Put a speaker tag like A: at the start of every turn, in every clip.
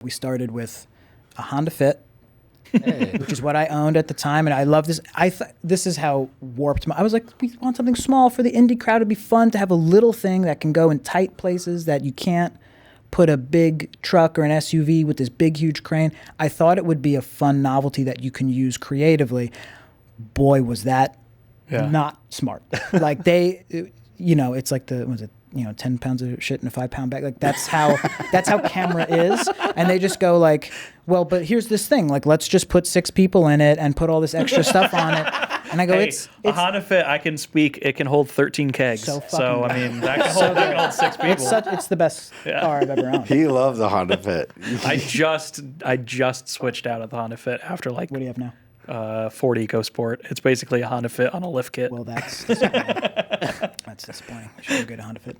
A: We started with a Honda Fit,
B: Hey.
A: which is what I owned at the time, and I love this. This is how warped I was like, we want something small for the indie crowd. It'd be fun to have a little thing that can go in tight places that you can't put a big truck or an SUV with this big, huge crane. I thought it would be a fun novelty that you can use creatively. Boy, was that not smart. Like it's like 10 pounds of shit in a 5-pound bag. Like that's how camera is. And they just go like, well, but here's this thing. Like, let's just put 6 people in it and put all this extra stuff on it. And I go, it's
C: a Honda Fit. I can speak. It can hold 13 kegs. So I mean, that can hold 6 people.
A: It's the best car I've ever owned.
B: He loves the Honda Fit.
C: I just switched out of the Honda Fit after
A: What do you have now?
C: Ford EcoSport. It's basically a Honda Fit on a lift kit.
A: Well, that's disappointing. That's disappointing. I should go get a Honda Fit.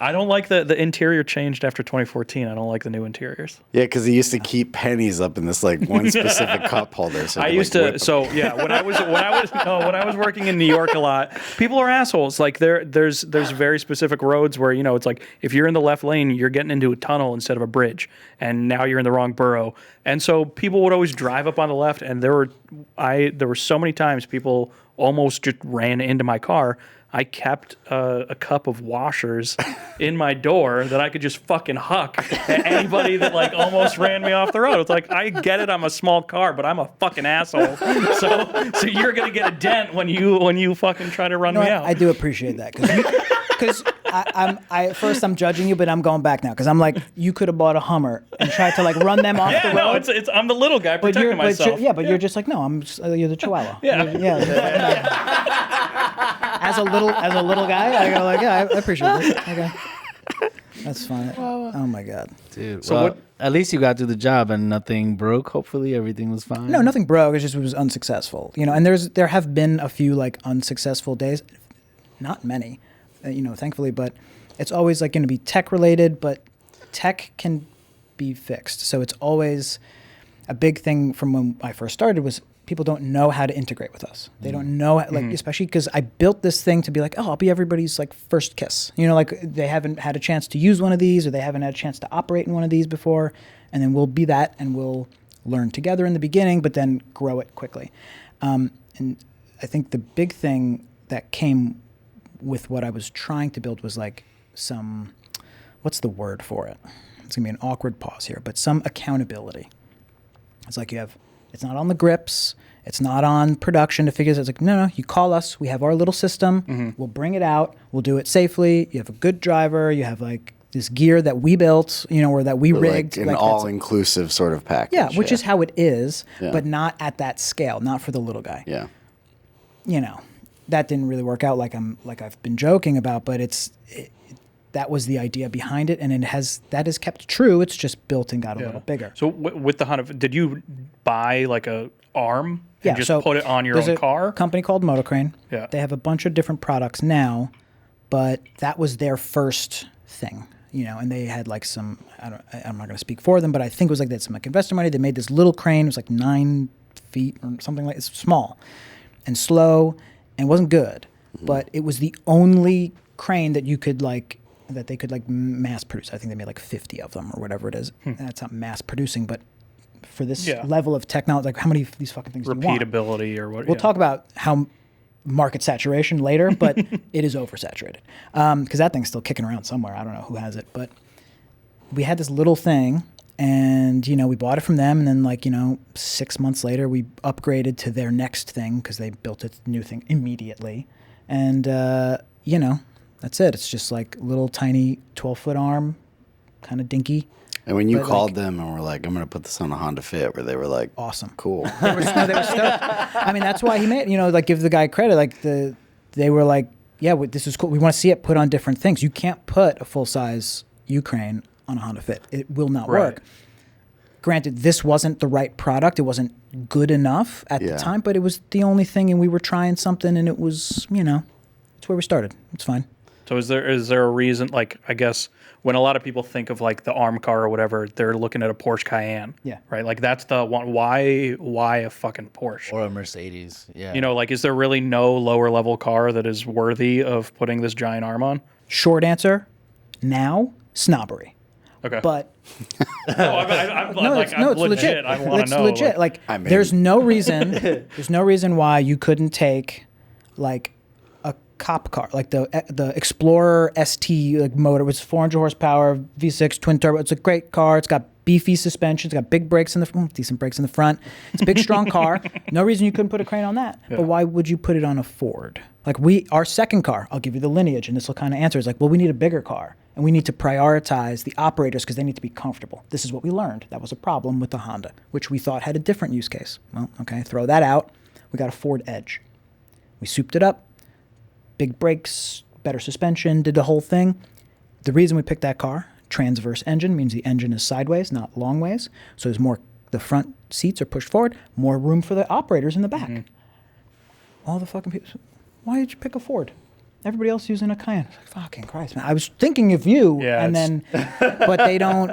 C: I don't like the interior changed after 2014. I don't like the new interiors.
B: Yeah, because he used to keep pennies up in this like one specific cup holder. So
C: I used to. So yeah, when I was working in New York a lot, people are assholes. Like there's very specific roads where it's like if you're in the left lane, you're getting into a tunnel instead of a bridge, and now you're in the wrong borough. And so people would always drive up on the left, and there were so many times people almost just ran into my car. I kept a cup of washers in my door that I could just fucking huck at anybody that like almost ran me off the road. It's like, I get it, I'm a small car, but I'm a fucking asshole. So you're gonna get a dent when you fucking try to run me out.
A: I do appreciate that because at first I'm judging you, but I'm going back now because I'm like, you could have bought a Hummer and tried to like run them off the road.
C: No, it's I'm the little guy protecting myself.
A: But you're just like, no, you're the Chihuahua.
C: Yeah.
A: As a little guy, I go like, yeah, I appreciate it. Okay, that's fine. Oh my god,
D: dude.
C: So
D: well, at least you got to the job and nothing broke. Hopefully, everything was fine.
A: No, nothing broke. It was unsuccessful. And there have been a few like unsuccessful days, not many, thankfully. But it's always like going to be tech related. But tech can be fixed. So it's always a big thing from when I first started was people don't know how to integrate with us. They don't know, especially because I built this thing to be like, oh, I'll be everybody's like first kiss. Like they haven't had a chance to use one of these or they haven't had a chance to operate in one of these before. And then we'll be that and we'll learn together in the beginning, but then grow it quickly. And I think the big thing that came with what I was trying to build was like what's the word for it? It's gonna be an awkward pause here, but some accountability. It's like it's not on the grips. It's not on production to figure this out. It's like, no, you call us. We have our little system. Mm-hmm. We'll bring it out. We'll do it safely. You have a good driver. You have like this gear that we built, or that we rigged.
B: Like an all-inclusive sort of package.
A: Yeah, which is how it is, but not at that scale, not for the little guy.
B: Yeah.
A: That didn't really work out like I've been joking about, but that was the idea behind it, and that has kept true. It's just built and got a little bigger.
C: So with the Honda, did you buy like a arm and just
A: so
C: put it on your own car?
A: There's a company called Motocrane.
C: Yeah.
A: They have a bunch of different products now, but that was their first thing, and they had like some, I'm not going to speak for them, but I think it was like they had some like investor money. They made this little crane. It was like 9 feet or something like it's small and slow and wasn't good, but it was the only crane that they could mass produce. I think they made like 50 of them or whatever it is. That's not mass producing, but for this level of technology, like how many of these fucking things do you want?
C: Repeatability or what?
A: We'll talk about how market saturation later, but it is oversaturated because that thing's still kicking around somewhere. I don't know who has it, but we had this little thing and, we bought it from them. And then 6 months later, we upgraded to their next thing because they built a new thing immediately. And, that's it. It's just like little tiny 12-foot arm, kind of dinky.
B: And when you called them and were like, I'm going to put this on a Honda Fit, where they were like,
A: awesome.
B: Cool.
A: They were stoked. I mean, that's why he made, give the guy credit. They were like, yeah, this is cool. We want to see it put on different things. You can't put a full-size Ukraine on a Honda Fit. It will not work. Granted, this wasn't the right product. It wasn't good enough at the time, but it was the only thing, and we were trying something, and it was, it's where we started. It's fine.
C: So is there a reason, like, I guess when a lot of people think of like the ARM car or whatever, they're looking at a Porsche Cayenne.
A: Yeah.
C: Right? Like that's the one. Why a fucking Porsche?
D: Or a Mercedes. Yeah.
C: Is there really no lower level car that is worthy of putting this giant arm on?
A: Short answer, now, snobbery.
C: Okay.
A: But
C: I'm
A: no,
C: like,
A: it's,
C: I'm
A: no, it's
C: legit.
A: legit.
C: I want
A: It's
C: to know.
A: legit. Like,
B: I mean-
A: there's no reason why you couldn't take like a cop car, like the Explorer ST like motor, which is 400 horsepower, V6 twin turbo. It's a great car. It's got beefy suspension. It's got big brakes in the decent brakes in the front. It's a big, strong car. No reason you couldn't put a crane on that. But why would you put it on a Ford? Like our second car, I'll give you the lineage, and this will kind of answer. Is like, well, we need a bigger car, and we need to prioritize the operators because they need to be comfortable. This is what we learned. That was a problem with the Honda, which we thought had a different use case. Well, okay, throw that out. We got a Ford Edge. We souped it up. Big brakes, better suspension, did the whole thing. The reason we picked that car, transverse engine, means the engine is sideways, not long ways. So there's more, the front seats are pushed forward, more room for the operators in the back. All the fucking people, why did you pick a Ford? Everybody else using a Cayenne. Like, fucking Christ, man. I was thinking of you,
C: Yeah,
A: and then, but they don't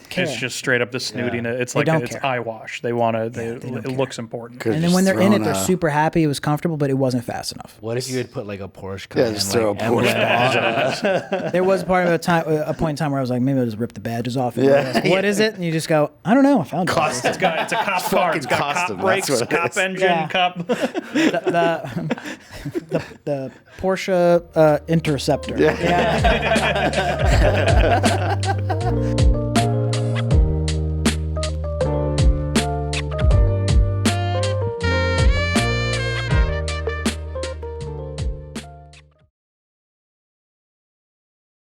A: care.
C: It's just straight up the snootiness. It's
A: They
C: like
A: don't
C: it's
A: care.
C: eyewash. They want to.
A: they don't
C: It
A: care.
C: looks important.
B: Could've
A: And then
B: just
A: when they're in it,
B: thrown
A: they're
B: a-
A: super happy. It was comfortable, but it wasn't fast enough.
D: What if you had put like a Porsche
B: Yeah,
D: Cayenne,
B: just throw
D: like,
B: a Porsche
D: emblem on?
A: There was a point in time where I was like, maybe I'll just rip the badges off. And ask, what is it? And you just go, I don't know. I found it.
C: It's a cop car. It's got
B: custom,
C: cop brakes,
B: that's what it
C: cop
B: is.
C: engine,
A: Yeah.
C: cop.
A: The Porsche Interceptor. Yeah.